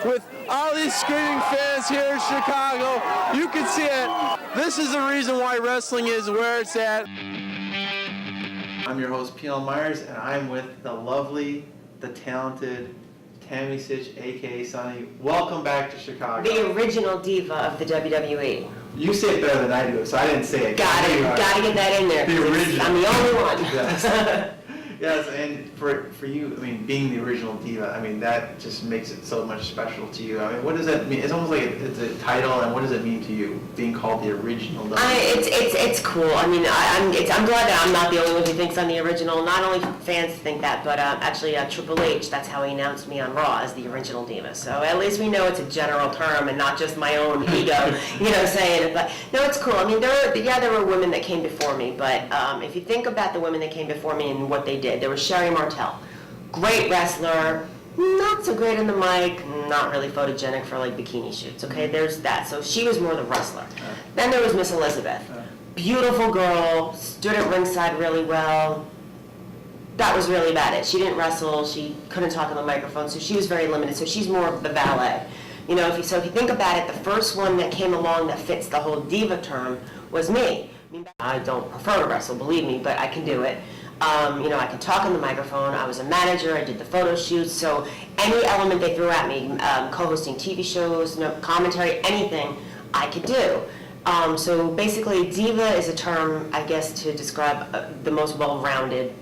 with all these screaming fans here in Chicago. You can see it. This is the reason why wrestling is where it's at. I'm your host, P.L. Myers, and I'm with the lovely, the talented Tammy Sitch, a.k.a. Sunny. Welcome back to Chicago. The original diva of the WWE. You say it better than I do, so I didn't say it. Gotta get that in there. The original. I'm the only one. Yes. Yes, and for you, I mean, being the original diva, I mean, that just makes it so much special to you. I mean, what does that mean? It's almost like it's a title, and what does it mean to you, being called the original diva? It's cool. I mean, I'm glad that I'm not the only one who thinks I'm the original. Not only fans think that, but actually Triple H, that's how he announced me on Raw as the original diva. So at least we know it's a general term and not just my own ego, saying it. But no, it's cool. I mean, there were women that came before me, but if you think about the women that came before me and what they did, there was Sherri Martel, great wrestler, not so great in the mic, not really photogenic for like bikini shoots. Okay, there's that. So she was more the wrestler. Then there was Miss Elizabeth, beautiful girl, stood at ringside really well. That was really about it. She didn't wrestle. She couldn't talk on the microphone, so she was very limited. So she's more of the ballet. If you think about it, the first one that came along that fits the whole diva term was me. I don't prefer to wrestle, believe me, but I can do it. I could talk on the microphone. I was a manager. I did the photo shoots. So any element they threw at me, co-hosting TV shows, commentary, anything, I could do. So basically, diva is a term, I guess, to describe the most well-rounded,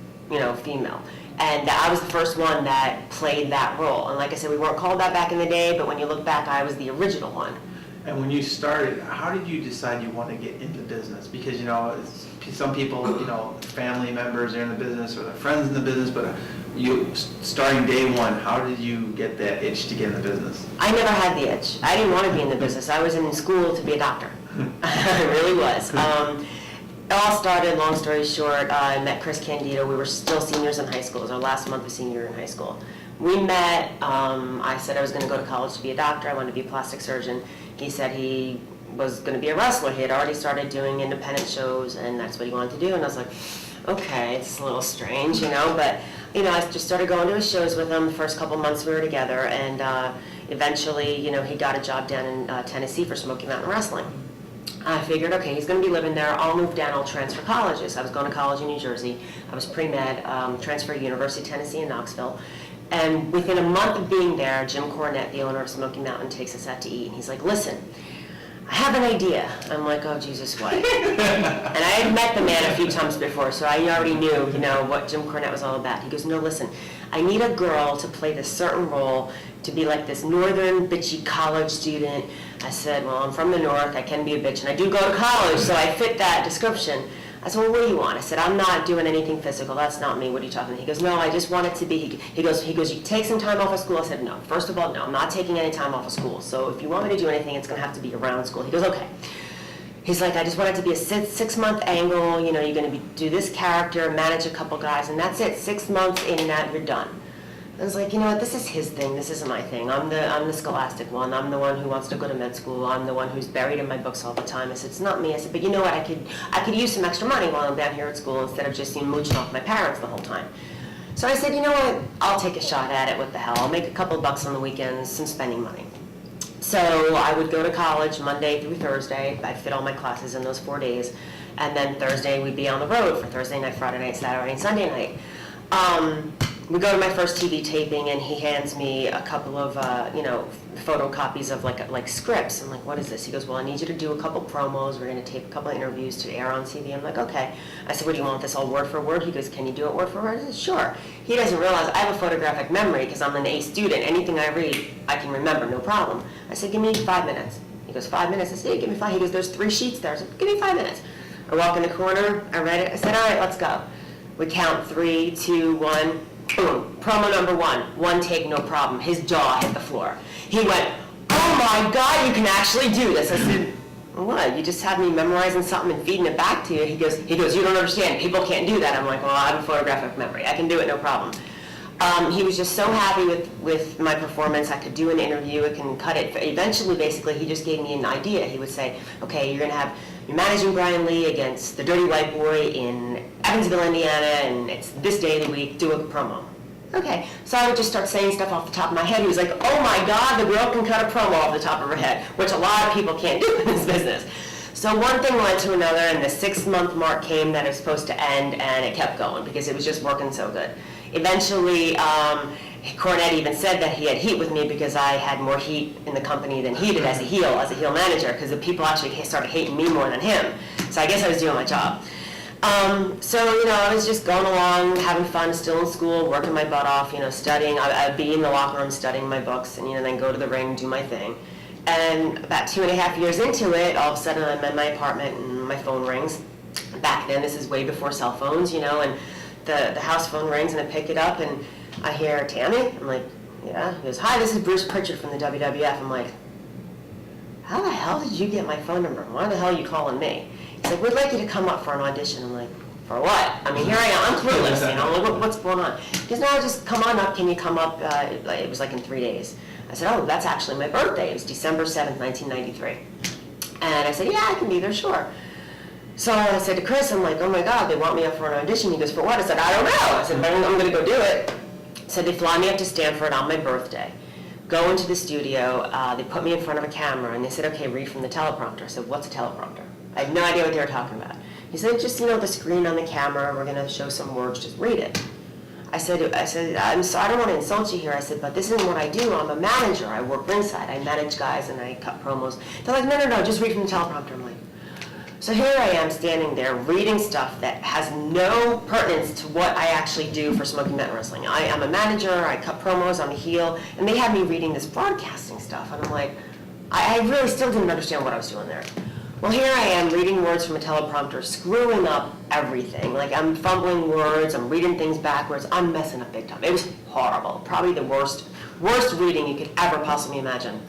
female. And I was the first one that played that role. And like I said, we weren't called that back in the day, but when you look back, I was the original one. And when you started, how did you decide you want to get into business? Because, some people, family members are in the business or their friends in the business, but you, starting day one, how did you get that itch to get in the business? I never had the itch. I didn't want to be in the business. I was in school to be a doctor. I really was. It all started, long story short, I met Chris Candido. We were still seniors in high school. It was our last month of senior in high school. We met, I said I was going to go to college to be a doctor. I wanted to be a plastic surgeon. He said he was going to be a wrestler. He had already started doing independent shows, and that's what he wanted to do. And I was like, okay, it's a little strange, but, I just started going to his shows with him the first couple months we were together, and eventually, he got a job down in Tennessee for Smoky Mountain Wrestling. I figured, okay, he's going to be living there. I'll move down. I'll transfer colleges. I was going to college in New Jersey. I was pre-med, transferred to University of Tennessee in Knoxville. And within a month of being there, Jim Cornette, the owner of Smoky Mountain, takes us out to eat. And he's like, listen, I have an idea. I'm like, oh, Jesus, what? And I had met the man a few times before, so I already knew, what Jim Cornette was all about. He goes, no, listen, I need a girl to play this certain role, to be like this northern bitchy college student. I said, well, I'm from the north. I can be a bitch, and I do go to college, so I fit that description. I said, well, what do you want? I said, I'm not doing anything physical. That's not me. What are you talking about? He goes, no, I just want it to be. He goes, you take some time off of school. I said, no. First of all, no, I'm not taking any time off of school. So if you want me to do anything, it's going to have to be around school. He goes, okay. He's like, I just want it to be a 6-month angle. You're going to do this character, manage a couple guys, and that's it. 6 months in and out, you're done. I was like, this is his thing. This isn't my thing. I'm the scholastic one. I'm the one who wants to go to med school. I'm the one who's buried in my books all the time. I said, it's not me. I said, but you know what? I could use some extra money while I'm down here at school instead of just mooching off my parents the whole time. So I said, you know what? I'll take a shot at it. What the hell? I'll make a couple of bucks on the weekends, some spending money. So I would go to college Monday through Thursday. I'd fit all my classes in those 4 days. And then Thursday we'd be on the road for Thursday night, Friday night, Saturday, and Sunday night. We go to my first TV taping, and he hands me a couple of, photocopies of like scripts. I'm like, what is this? He goes, well, I need you to do a couple promos. We're going to tape a couple of interviews to air on TV. I'm like, okay. I said, what do you want this all word for word? He goes, can you do it word for word? I said, sure. He doesn't realize I have a photographic memory because I'm an A student. Anything I read, I can remember, no problem. I said, give me 5 minutes. He goes, 5 minutes? I said, yeah, give me 5. He goes, there's 3 sheets there. I said, give me 5 minutes. I walk in the corner. I read it. I said, all right, let's go. We count 3, 2, 1. Boom, promo number 1, 1 take, no problem. His jaw hit the floor. He went, oh my God, you can actually do this. I said, what? You just have me memorizing something and feeding it back to you? He goes, you don't understand. People can't do that. I'm like, well, I have a photographic memory. I can do it, no problem. He was just so happy with my performance. I could do an interview. I can cut it. Eventually, basically, he just gave me an idea. He would say, okay, you're managing Brian Lee against the Dirty White Boy in Evansville, Indiana, and it's this day of the week. Do a promo. Okay. So I would just start saying stuff off the top of my head. He was like, oh my God, the girl can cut a promo off the top of her head, which a lot of people can't do in this business. So one thing led to another, and the 6-month mark came that it was supposed to end, and it kept going because it was just working so good. Eventually, Cornette even said that he had heat with me because I had more heat in the company than he did as a heel manager, because the people actually started hating me more than him. So I guess I was doing my job. So, I was just going along, having fun, still in school, working my butt off, studying. I'd be in the locker room studying my books and, then go to the ring, do my thing. And about 2.5 years into it, all of a sudden I'm in my apartment and my phone rings. Back then, this is way before cell phones, and the house phone rings and I pick it up and I hear, Tammy? I'm like, yeah. He goes, hi, this is Bruce Pritchard from the WWF. I'm like, how the hell did you get my phone number? Why the hell are you calling me? He's like, we'd like you to come up for an audition. I'm like, for what? I mean, here I am, I'm clueless, like, what's going on? He goes, no, just come on up, can you come up? It was like in 3 days. I said, oh, that's actually my birthday. It was December 7th, 1993. And I said, yeah, I can be there, sure. So I said to Chris, I'm like, oh my God, they want me up for an audition. He goes, for what? I said, I don't know. I said, but I'm going to go do it. So they fly me up to Stanford on my birthday, go into the studio, they put me in front of a camera, and they said, okay, read from the teleprompter. I said, what's a teleprompter? I had no idea what they were talking about. He said, just, the screen on the camera, we're going to show some words, just read it. I said, I'm sorry, I don't want to insult you here. I said, but this isn't what I do. I'm a manager. I work ringside. I manage guys and I cut promos. They're like, no, just read from the teleprompter. I'm like, so here I am standing there reading stuff that has no pertinence to what I actually do for Smoky Mountain Wrestling. I'm a manager. I cut promos. I'm a heel. And they had me reading this broadcasting stuff. And I'm like, I really still didn't understand what I was doing there. Well, here I am reading words from a teleprompter, screwing up everything. Like, I'm fumbling words, I'm reading things backwards, I'm messing up big time. It was horrible. Probably the worst reading you could ever possibly imagine.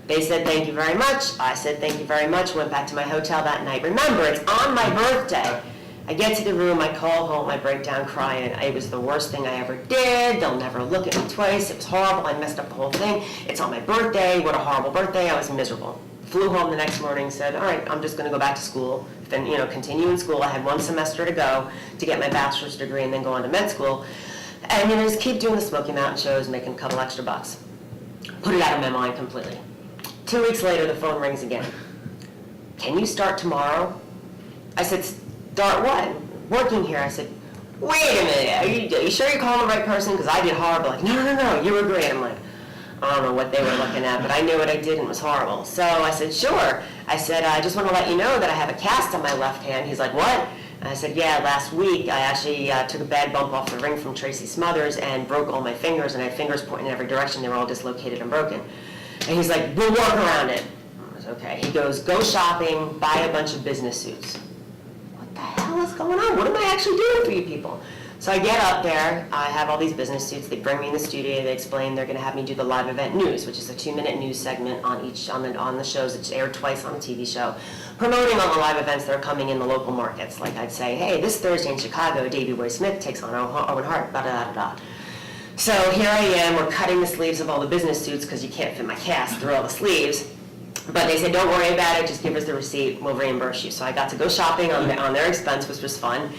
They said, thank you very much. I said, thank you very much. Went back to my hotel that night. Remember, it's on my birthday. I get to the room, I call home, I break down crying. It was the worst thing I ever did. They'll never look at me twice. It was horrible. I messed up the whole thing. It's on my birthday. What a horrible birthday. I was miserable. Flew home the next morning, said, all right, I'm just going to go back to school, then, continue in school. I had 1 semester to go to get my bachelor's degree and then go on to med school. And, just keep doing the Smoky Mountain shows, making a couple extra bucks. Put it out of my mind completely. 2 weeks later, the phone rings again. Can you start tomorrow? I said, start what? Working here. I said, wait a minute, are you sure you're calling the right person? Because I did horrible. Like, no, you were great. I'm like, I don't know what they were looking at, but I knew what I did and it was horrible. So I said, sure. I said, I just want to let you know that I have a cast on my left hand. He's like, what? And I said, yeah, last week I actually took a bad bump off the ring from Tracy Smothers and broke all my fingers, and I had fingers pointing in every direction. They were all dislocated and broken. And he's like, we'll work around it. I was okay. He goes, go shopping, buy a bunch of business suits. What the hell is going on? What am I actually doing for you people? So I get up there, I have all these business suits, they bring me in the studio, they explain they're going to have me do the live event news, which is a 2-minute news segment on the shows. It's aired twice on the TV show, promoting all the live events that are coming in the local markets. Like I'd say, hey, this Thursday in Chicago, Davey Boy Smith takes on Owen Hart, da-da-da-da. So here I am, we're cutting the sleeves of all the business suits because you can't fit my cast through all the sleeves. But they said, don't worry about it, just give us the receipt, we'll reimburse you. So I got to go shopping on their expense, which was fun.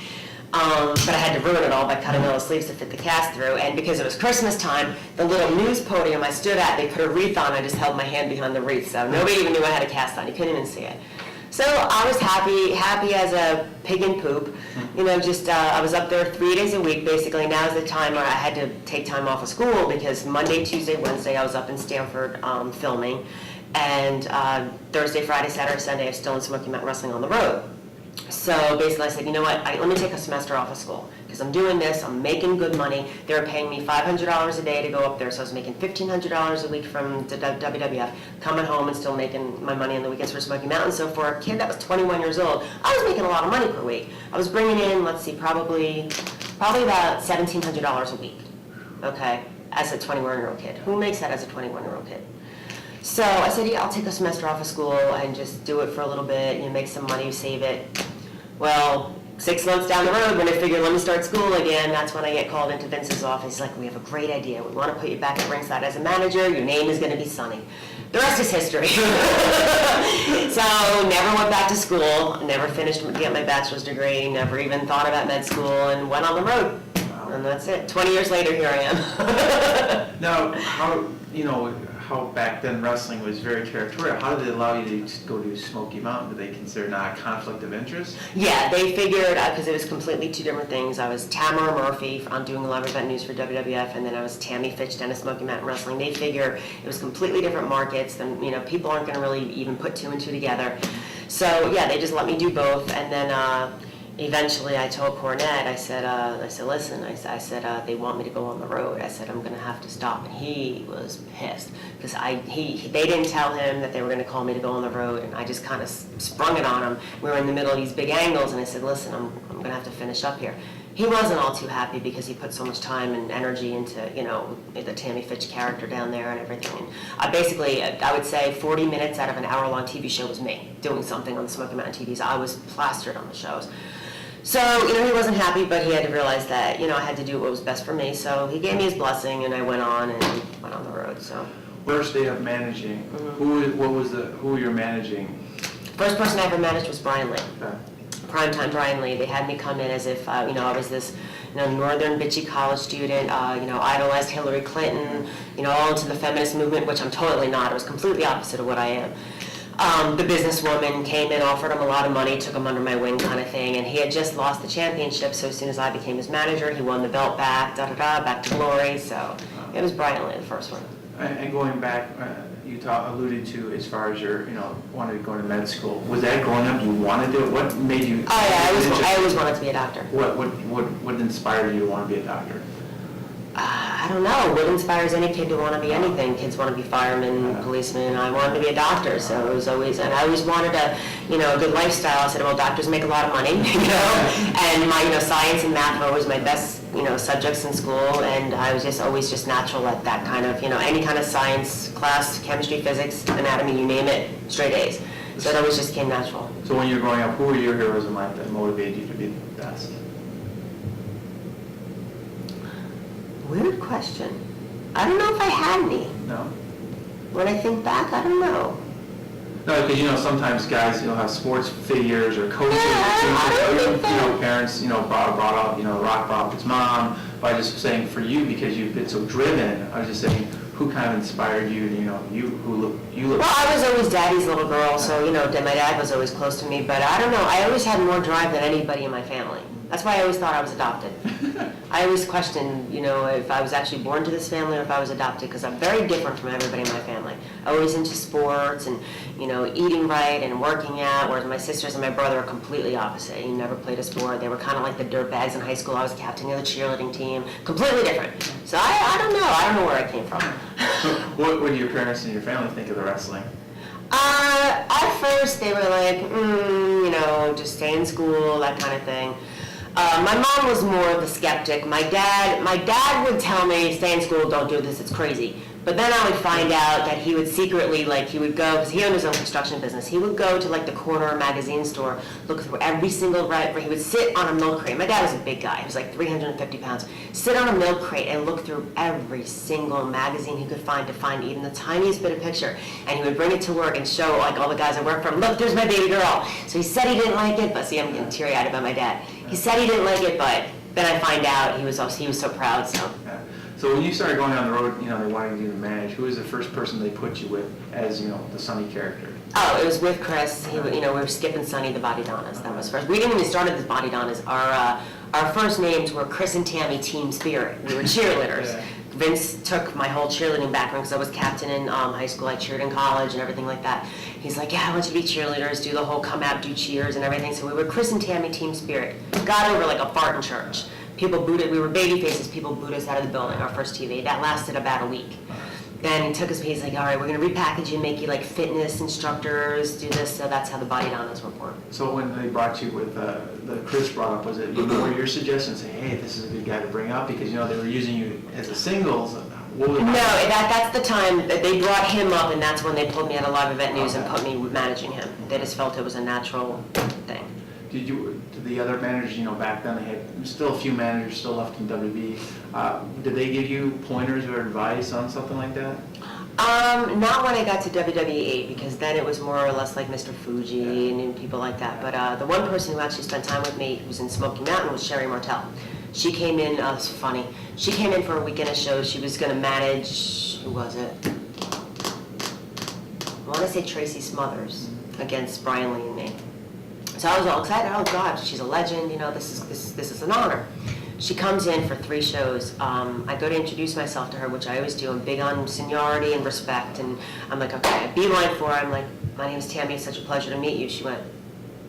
But I had to ruin it all by cutting all the sleeves to fit the cast through. And because it was Christmas time, the little news podium I stood at, they put a wreath on. I just held my hand behind the wreath, so nobody even knew I had a cast on. You couldn't even see it. So I was happy as a pig in poop. I was up there 3 days a week, basically. Now's the time where I had to take time off of school because Monday, Tuesday, Wednesday, I was up in Stanford filming. And Thursday, Friday, Saturday, Sunday, I was still in Smoky Mountain Wrestling on the road. So basically I said, you know what, let me take a semester off of school because I'm doing this, I'm making good money. They were paying me $500 a day to go up there, so I was making $1,500 a week from the WWF, coming home and still making my money on the weekends for Smoky Mountain. So for a kid that was 21 years old, I was making a lot of money per week. I was bringing in, probably about $1,700 a week, okay, as a 21-year-old kid. Who makes that as a 21-year-old kid? So I said, yeah, I'll take a semester off of school and just do it for a little bit, make some money, save it. Well, 6 months down the road, when I figured let me start school again, that's when I get called into Vince's office. He's like, we have a great idea. We want to put you back at ringside as a manager. Your name is going to be Sonny. The rest is history. So never went back to school, never finished getting my bachelor's degree, never even thought about med school, and went on the road. And that's it. 20 years later, here I am. Now, how back then wrestling was very territorial. How did they allow you to go to Smoky Mountain? Did they consider not a conflict of interest? Yeah, they figured, because it was completely two different things. I was Tamara Murphy, I'm doing live event news for WWF, and then I was Tammy Sitch, Dennis Smoky Mountain Wrestling. They figure it was completely different markets, and people aren't going to really even put two and two together. So yeah, they just let me do both, and then eventually I told Cornette, I said, listen, I said, they want me to go on the road. I said, I'm going to have to stop. And he was pissed because they didn't tell him that they were going to call me to go on the road, and I just kind of sprung it on him. We were in the middle of these big angles, and I said, listen, I'm going to have to finish up here. He wasn't all too happy because he put so much time and energy into, the Tammy Sitch character down there and everything. And I would say 40 minutes out of an hour-long TV show was me doing something on the Smoky Mountain TVs. I was plastered on the shows. So, he wasn't happy, but he had to realize that, I had to do what was best for me. So he gave me his blessing, and I went on the road, so. First day of managing, who were you managing? First person I ever managed was Brian Lee. Okay. Primetime Brian Lee. They had me come in as if, I was this, northern bitchy college student, idolized Hillary Clinton, all into the feminist movement, which I'm totally not. It was completely opposite of what I am. The businesswoman came in, offered him a lot of money, took him under my wing kind of thing, and he had just lost the championship, so as soon as I became his manager, he won the belt back, back to glory, so it was Brian Lee, the first one. And going back, you alluded to as far as your, wanted to go to med school. Was that growing up you wanted to do it? What made you? Oh yeah, I always wanted to be a doctor. What inspired you to want to be a doctor? I don't know. What inspires any kid to want to be anything? Kids want to be firemen, policemen. I wanted to be a doctor, so it was always, and I always wanted a, good lifestyle. I said, well, doctors make a lot of money, and my, science and math were always my best, subjects in school, and I was always just natural at that kind of, any kind of science class, chemistry, physics, anatomy, you name it, straight A's. So it always just came natural. So when you were growing up, who were your heroes in life that motivated you to be the best? Weird question. I don't know if I had any. No? When I think back, I don't know. No, because sometimes guys have sports figures or coaches, parents brought up Rock brought up his mom by just saying for you because you've been so driven. I was just saying who kind of inspired you? You look. Well, I was always daddy's little girl, so my dad was always close to me. But I don't know. I always had more drive than anybody in my family. That's why I always thought I was adopted. I always questioned, if I was actually born to this family or if I was adopted, because I'm very different from everybody in my family. Always into sports and, eating right and working out, whereas my sisters and my brother are completely opposite. He never played a sport. They were kind of like the dirtbags in high school. I was captain of the cheerleading team. Completely different. So I don't know. I don't know where I came from. What would your parents and your family think of the wrestling? At first, they were like, just stay in school, that kind of thing. My mom was more of the skeptic. My dad would tell me, stay in school, don't do this, it's crazy. But then I would find out that he would secretly, he would go, because he owned his own construction business, he would go to the corner magazine store, look through every single, he would sit on a milk crate. My dad was a big guy, he was 350 pounds. Sit on a milk crate and look through every single magazine he could find to find even the tiniest bit of picture. And he would bring it to work and show all the guys I work for, look, there's my baby girl. So he said he didn't like it, but see, I'm getting teary-eyed about my dad. He said he didn't like it, but then I find out he was so proud, so. Yeah. So when you started going on the road, they wanted you to manage. Who was the first person they put you with as, the Sonny character? Oh, it was with Chris. We were skipping Sonny the Body Donnas. That was first. We didn't even start as Body Donnas. Our first names were Chris and Tammy Team Spirit. We were cheerleaders. Yeah. Vince took my whole cheerleading background because I was captain in high school. I cheered in college and everything like that. He's like, yeah, I want you to be cheerleaders, do the whole come out, do cheers and everything. So we were Chris and Tammy Team Spirit. Got over like a fart in church. People booed it. We were baby faces. People booed us out of the building, our first TV. That lasted about a week. Then he took us, he's like, all right, we're going to repackage you and make you like fitness instructors, do this. So that's how the Body Donnas were born. So when they brought you with, the Chris brought up, was it more your suggestion, say, hey, this is a good guy to bring up? Because, they were using you as a singles. What was no, that's the time that they brought him up, and that's when they pulled me out of live event news and put me managing him. They just felt it was a natural thing. Did the other managers, back then they had still a few managers still left in WB. Did they give you pointers or advice on something like that? Not when I got to WWE, because then it was more or less like Mr. Fuji and people like that. But the one person who actually spent time with me who was in Smoky Mountain was Sherri Martel. She came in, it's funny, she came in for a weekend of shows. She was going to manage, who was it? I want to say Tracy Smothers against Brian Lee and me. So I was all excited. Oh God, she's a legend. This is an honor. She comes in for 3 shows. I go to introduce myself to her, which I always do. I'm big on seniority and respect, and I'm like, okay, I beeline for her. I'm like, my name is Tammy. It's such a pleasure to meet you. She went,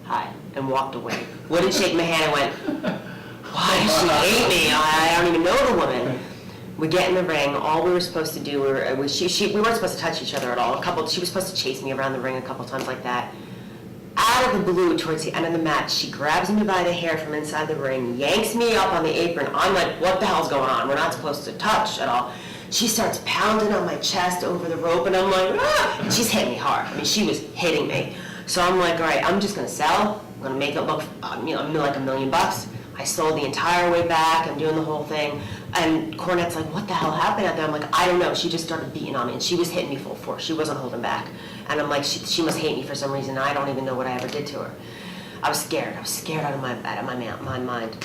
hi, and walked away. Wouldn't shake my hand and went, why does she hate me? I don't even know the woman. We get in the ring. All we were supposed to do, we weren't supposed to touch each other at all. She was supposed to chase me around the ring a couple times like that. Out of the blue, towards the end of the match, she grabs me by the hair from inside the ring, yanks me up on the apron. I'm like, what the hell's going on? We're not supposed to touch at all. She starts pounding on my chest over the rope, and I'm like, ah! And she's hitting me hard. I mean, she was hitting me. So I'm like, all right, I'm just going to sell. I'm going to make it look like $1 million. I sold the entire way back. I'm doing the whole thing. And Cornette's like, what the hell happened out there? I'm like, I don't know. She just started beating on me, and she was hitting me full force. She wasn't holding back. And I'm like, she must hate me for some reason. I don't even know what I ever did to her. I was scared. I was scared out of my mind.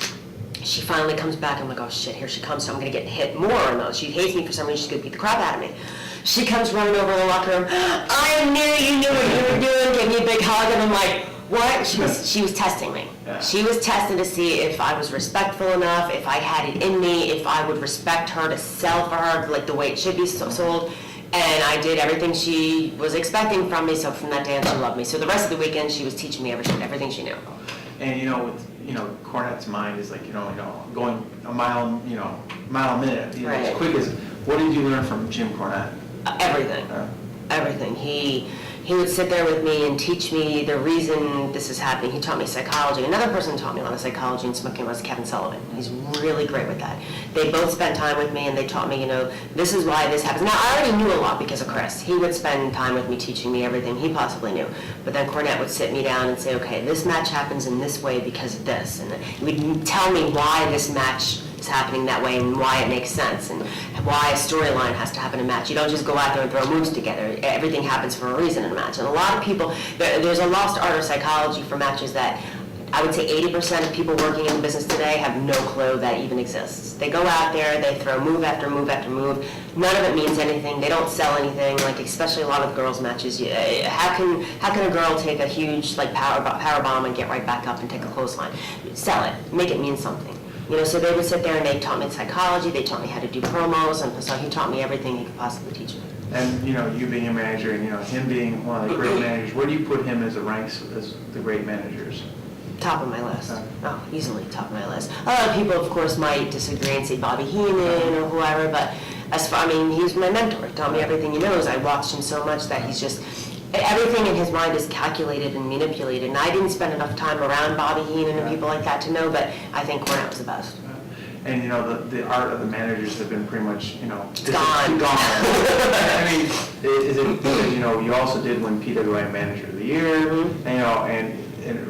She finally comes back. I'm like, oh shit, here she comes. So I'm going to get hit more. And she hates me for some reason. She's going to beat the crap out of me. She comes running over the locker room. I knew you knew what you were doing. Gave me a big hug. And I'm like, what? She was testing me. Yeah. She was testing to see if I was respectful enough, if I had it in me, if I would respect her to sell for her like the way it should be sold. And I did everything she was expecting from me, so from that day on, she loved me. So the rest of the weekend, she was teaching me everything she knew. And Cornette's mind is like, going a mile a minute, right. As quick as. What did you learn from Jim Cornette? Everything. Everything. He would sit there with me and teach me the reason this is happening. He taught me psychology. Another person who taught me a lot of psychology and smoking was Kevin Sullivan. He's really great with that. They both spent time with me, and they taught me, this is why this happens. Now, I already knew a lot because of Chris. He would spend time with me teaching me everything he possibly knew. But then Cornette would sit me down and say, okay, this match happens in this way because of this. And he would tell me why this match is happening that way and why it makes sense and why a storyline has to happen in a match. You don't just go out there and throw moves together. Everything happens for a reason in a match. And a lot of people, there's a lost art of psychology for matches that I would say 80% of people working in the business today have no clue that even exists. They go out there, they throw move after move after move. None of it means anything. They don't sell anything, like especially a lot of girls' matches. How can a girl take a huge power bomb and get right back up and take a clothesline? Sell it. Make it mean something. So they would sit there and they taught me psychology, they taught me how to do promos, and so he taught me everything he could possibly teach me. And, you being a manager and, him being one of the great managers, where do you put him as the ranks as the great managers? Top of my list. Oh, easily top of my list. A lot of people, of course, might disagree and say Bobby Heenan or whoever, but he's my mentor. He taught me everything he knows. I watched him so much that he's just, everything in his mind is calculated and manipulated. And I didn't spend enough time around Bobby Heenan and people like that to know, but I think Cornette was the best. And the art of the managers have been pretty much, it's gone. I mean, is it because, you also did win PWI Manager of the Year, mm-hmm. and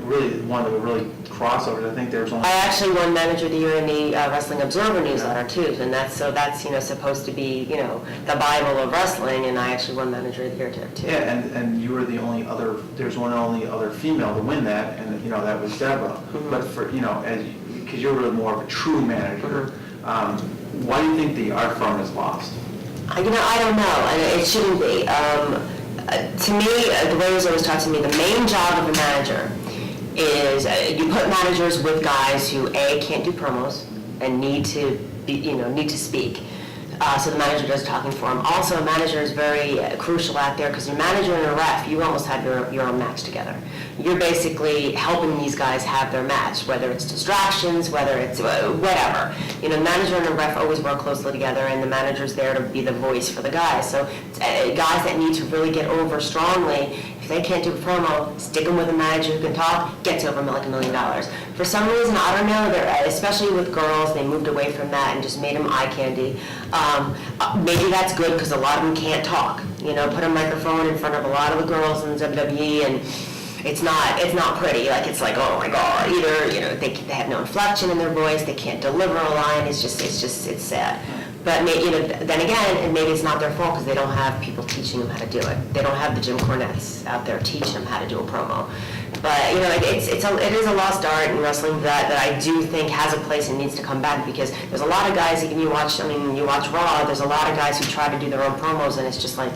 really one of the really crossovers. I think there's only. I actually won Manager of the Year in the Wrestling Observer newsletter too, and that's supposed to be the Bible of wrestling, and I actually won Manager of the Year too. Yeah, and you were the only other. There's one only other female to win that, and that was Deborah. Mm-hmm. But for because you're really more of a true manager. Mm-hmm. Why do you think the art form is lost? I don't know, and it shouldn't be. To me, the way it was always taught to me, the main job of a manager is you put managers with guys who can't do promos and need to speak. So the manager does talking for them. Also, a manager is very crucial out there because your manager and a ref, you almost have your own match together. You're basically helping these guys have their match, whether it's distractions, whether it's whatever. The manager and the ref always work closely together, and the manager's there to be the voice for the guys. So guys that need to really get over strongly, if they can't do a promo, stick them with a manager who can talk, gets over like $1 million. For some reason, I don't know, especially with girls, they moved away from that and just made them eye candy. Maybe that's good because a lot of them can't talk. Put a microphone in front of a lot of the girls in WWE, and it's not pretty. It's like, oh my God. Either they have no inflection in their voice, they can't deliver a line. It's sad. But then again, and maybe it's not their fault because they don't have people teaching them how to do it. They don't have the Jim Cornettes out there teaching them how to do a promo. But it is a lost art in wrestling that I do think has a place and needs to come back, because there's a lot of guys, even you watch Raw, there's a lot of guys who try to do their own promos, and it's just like,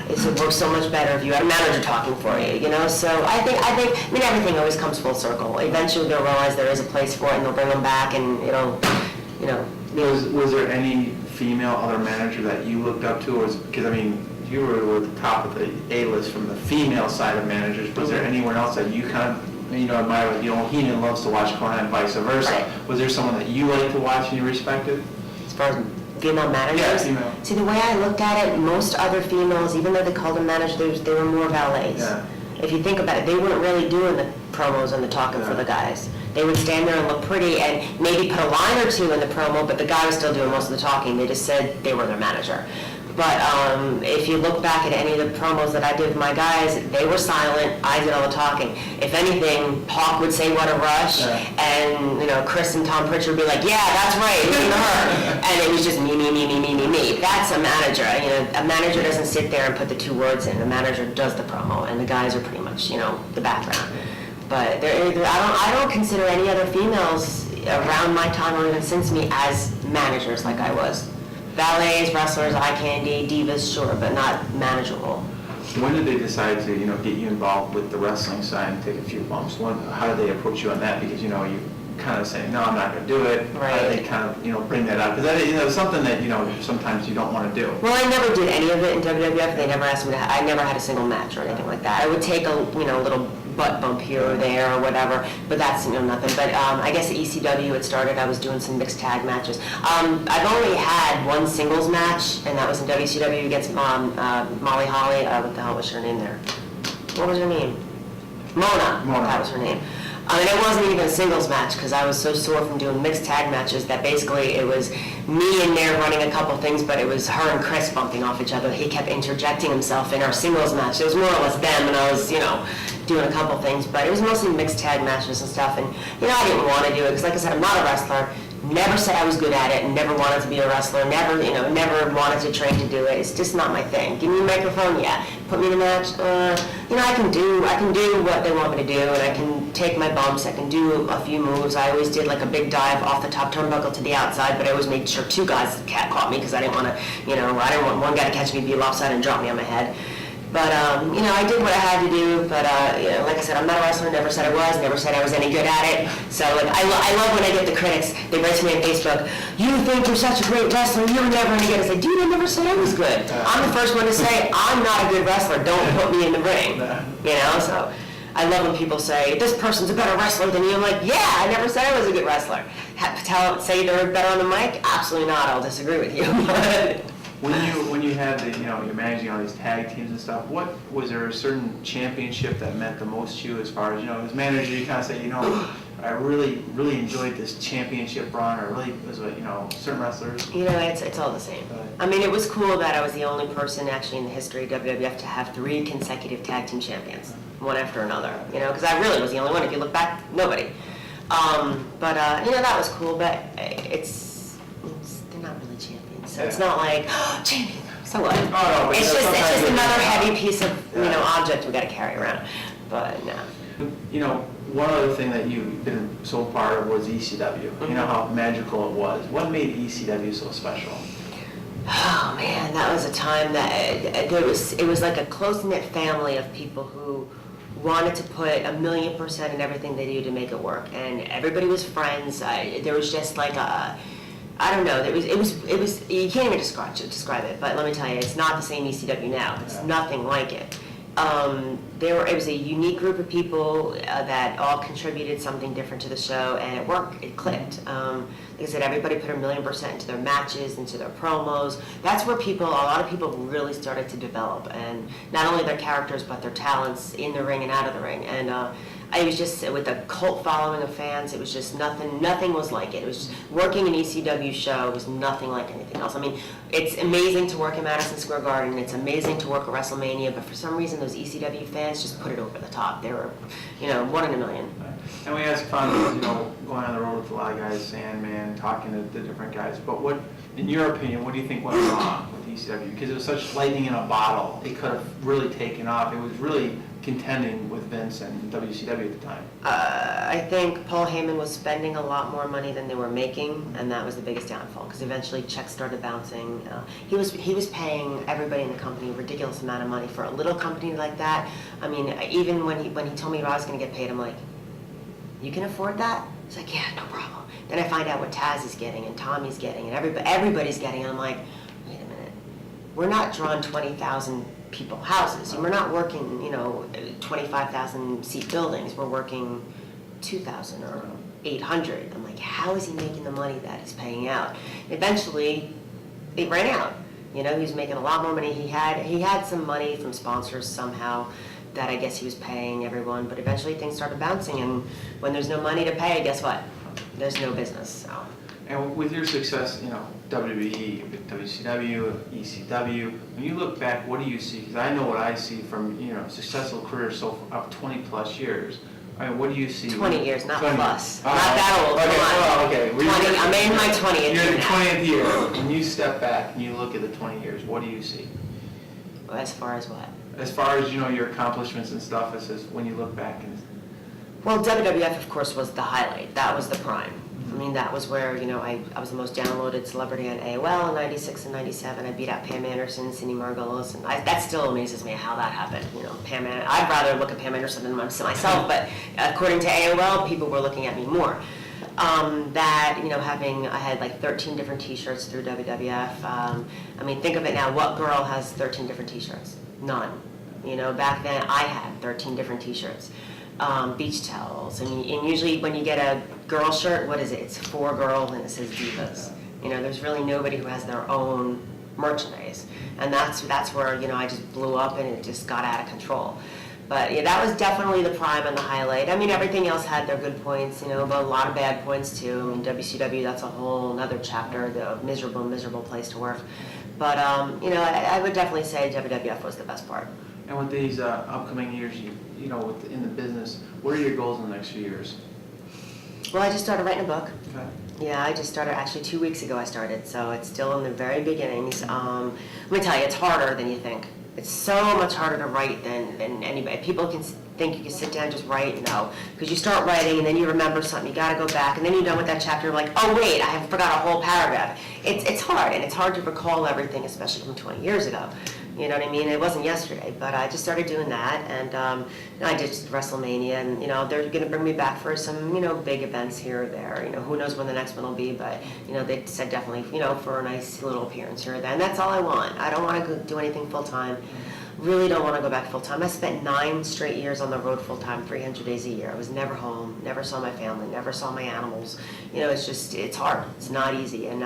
it works so much better if you had a manager talking for you, So I think everything always comes full circle. Eventually they'll realize there is a place for it, and they'll bring them back, and it'll, Was there any female other manager that you looked up to? Because you were at the top of the A-list from the female side of managers. Was there anyone else that you kind of, admire? Like, Heenan loves to watch Conan and vice versa. Right. Was there someone that you liked to watch and you respected? As far as female managers? Yeah, female. See, the way I looked at it, most other females, even though they called them managers, they were more valets. Yeah. If you think about it, they weren't really doing the promos and the talking for the guys. They would stand there and look pretty and maybe put a line or two in the promo, but the guy was still doing most of the talking. They just said they were their manager. But if you look back at any of the promos that I did with my guys, they were silent. I did all the talking. If anything, Hawk would say, "What a rush," and Chris and Tom Pritchard would be like, "Yeah, that's right, listen to her," and it was just me. That's a manager. A manager doesn't sit there and put the two words in. The manager does the promo, and the guys are pretty much the background. But I don't consider any other females around my time or even since me as managers like I was. Valets, wrestlers, eye candy, divas, sure, but not manageable. When did they decide to, get you involved with the wrestling side and take a few bumps? How did they approach you on that? Because, you kind of saying, no, I'm not going to do it. Right. How did they kind of, bring that up? Because that is, something that, sometimes you don't want to do. Well, I never did any of it in WWF. They never asked me to, I never had a single match or anything like that. I would take a, little butt bump here or there or whatever, but that's, nothing. But I guess at ECW it started, I was doing some mixed tag matches. I've only had one singles match, and that was in WCW against Molly Holly. What the hell was her name there? What was her name? Mona. That was her name. It wasn't even a singles match because I was so sore from doing mixed tag matches that basically it was me in there running a couple things, but it was her and Chris bumping off each other. He kept interjecting himself in our singles match. It was more or less them, and I was, doing a couple things, but it was mostly mixed tag matches and stuff. And, I didn't want to do it because, like I said, I'm not a wrestler. Never said I was good at it, and never wanted to be a wrestler. Never, never wanted to train to do it. It's just not my thing. Give me a microphone, yeah. Put me in a match, I can do what they want me to do, and I can take my bumps. I can do a few moves. I always did like a big dive off the top turnbuckle to the outside, but I always made sure two guys caught me because I didn't want to, I didn't want one guy to catch me, be lopsided, and drop me on my head. But, I did what I had to do, but, like I said, I'm not a wrestler, never said I was, never said I was any good at it. So, I love when I get the critics, they write to me on Facebook, "You think you're such a great wrestler, you're never any good." I say, "Dude, I never said I was good. I'm the first one to say, I'm not a good wrestler, don't put me in the ring." So I love when people say, "This person's a better wrestler than you." I'm like, yeah, I never said I was a good wrestler. Say they're better on the mic? Absolutely not, I'll disagree with you. When you had the, you're managing all these tag teams and stuff, was there a certain championship that meant the most to you as far as, as manager, you kind of say, I really enjoyed this championship run, or really was certain wrestlers? It's all the same. It was cool that I was the only person actually in the history of WWF to have 3 consecutive tag team champions, one after another, because I really was the only one. If you look back, nobody. That was cool, but they're not really champions. So it's not like, champion, so what? Oh, no, it's just another heavy piece of, object we got to carry around. But no. One other thing that you've been so part of was ECW. Mm-hmm. How magical it was. What made ECW so special? Oh man, that was a time that it was like a close-knit family of people who wanted to put 1,000,000% in everything they do to make it work, and everybody was friends. There was just like I don't know. It was. You can't even describe it. But let me tell you, it's not the same ECW now. It's nothing like it. It was a unique group of people that all contributed something different to the show, and it worked. It clicked. Like I said, everybody put 1,000,000% into their matches, into their promos. That's where a lot of people really started to develop, and not only their characters, but their talents in the ring and out of the ring. And it was just with a cult following of fans. It was just nothing was like it. It was just, working an ECW show was nothing like anything else. I mean, it's amazing to work in Madison Square Garden. It's amazing to work at WrestleMania, but for some reason those ECW fans just put it over the top. They were, one in a million. And we ask fans, going on the road with a lot of guys, Sandman, talking to the different guys, but what, in your opinion, what do you think went wrong with ECW? Because it was such lightning in a bottle. It could have really taken off. It was really contending with Vince and WCW at the time. I think Paul Heyman was spending a lot more money than they were making, and that was the biggest downfall, because eventually checks started bouncing. He was paying everybody in the company a ridiculous amount of money for a little company like that. I mean, even when he told me I was going to get paid, I'm like, you can afford that? He's like, yeah, no problem. Then I find out what Taz is getting and Tommy's getting and everybody's getting, and I'm like, wait a minute. We're not drawing 20,000 people houses. And we're not working, 25,000 seat buildings. We're working 2,000 or 800. I'm like, how is he making the money that he's paying out? Eventually, it ran out. He was making a lot more money. He had some money from sponsors somehow that I guess he was paying everyone, but eventually things started bouncing, and when there's no money to pay, guess what? There's no business. So. And with your success, WWE, WCW, ECW, when you look back, what do you see? Because I know what I see from, successful career so up 20 plus years. I mean, what do you see? 20 years, not 20. Plus. Not that old. Okay, well, okay. 20, I'm in my 20th You're in the year 20th year. When you step back and you look at the 20 years, what do you see? Well, as far as what? As far as, your accomplishments and stuff, it says when you look back and... Well, WWF, of course, was the highlight. That was the prime. I mean, that was where, I was the most downloaded celebrity on AOL in 96 and 97. I beat out Pam Anderson, Cindy Margolis, and that still amazes me how that happened. Pam Anderson, I'd rather look at Pam Anderson than myself, but according to AOL, people were looking at me more. I had like 13 different t-shirts through WWF. Think of it now, what girl has 13 different t-shirts? None. Back then I had 13 different t-shirts. Beach towels, and usually when you get a girl shirt, what is it? It's for girls and it says Divas. There's really nobody who has their own merchandise, and that's where I just blew up and it just got out of control. But yeah, that was definitely the prime and the highlight. Everything else had their good points, but a lot of bad points too. WCW, that's a whole other chapter, the miserable place to work. But I would definitely say WWF was the best part. And with these upcoming years, in the business, what are your goals in the next few years? Well, I just started writing a book. Okay. Yeah, I just started, actually 2 weeks ago I started, so it's still in the very beginnings. Let me tell you, it's harder than you think. It's so much harder to write than anybody. People can think you can sit down and just write. No, because you start writing and then you remember something, you gotta go back, and then you're done with that chapter, you're like, oh wait, I forgot a whole paragraph. It's hard, and it's hard to recall everything, especially from 20 years ago. You know what I mean? It wasn't yesterday, but I just started doing that, and I did WrestleMania, and they're going to bring me back for some big events here or there. Who knows when the next one will be, but they said definitely for a nice little appearance here or there, and that's all I want. I don't want to do anything full time. Really don't want to go back full time. I spent 9 straight years on the road full time, 300 days a year. I was never home, never saw my family, never saw my animals. It's hard. It's not easy, and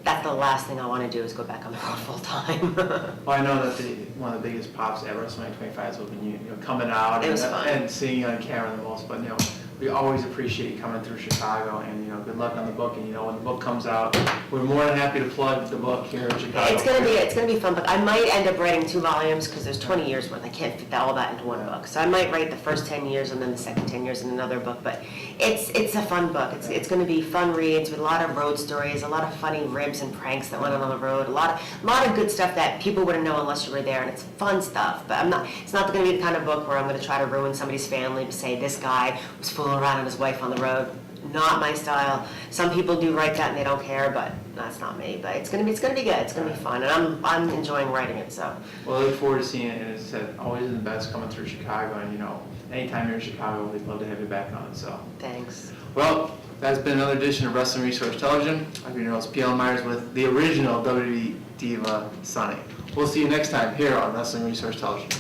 that's the last thing I want to do is go back on the road full time. Well, I know that one of the biggest pops at WrestleMania 25 was when you coming out and seeing you on camera the most. But we always appreciate you coming through Chicago, and good luck on the book. And when the book comes out, we're more than happy to plug the book here in Chicago. It's gonna be fun, but I might end up writing 2 volumes because there's 20 years worth. I can't fit all that into one book, so I might write the first 10 years and then the second 10 years in another book. But it's a fun book. It's going to be fun reads with a lot of road stories, a lot of funny ribs and pranks that went on the road, a lot of good stuff that people wouldn't know unless you were there, and it's fun stuff. But it's not going to be the kind of book where I'm going to try to ruin somebody's family to say this guy was fooling around with his wife on the road. Not my style. Some people do write that and they don't care, but that's not me. But it's gonna be good. It's gonna be fun, and I'm enjoying writing it. So. Well, I look forward to seeing it, and as I said, always the best coming through Chicago, and anytime you're in Chicago, we'd love to have you back on. So. Thanks. Well, that's been another edition of Wrestling Resource Television. I've been your host, P.L. Myers, with the original WWE Diva, Sunny. We'll see you next time here on Wrestling Resource Television.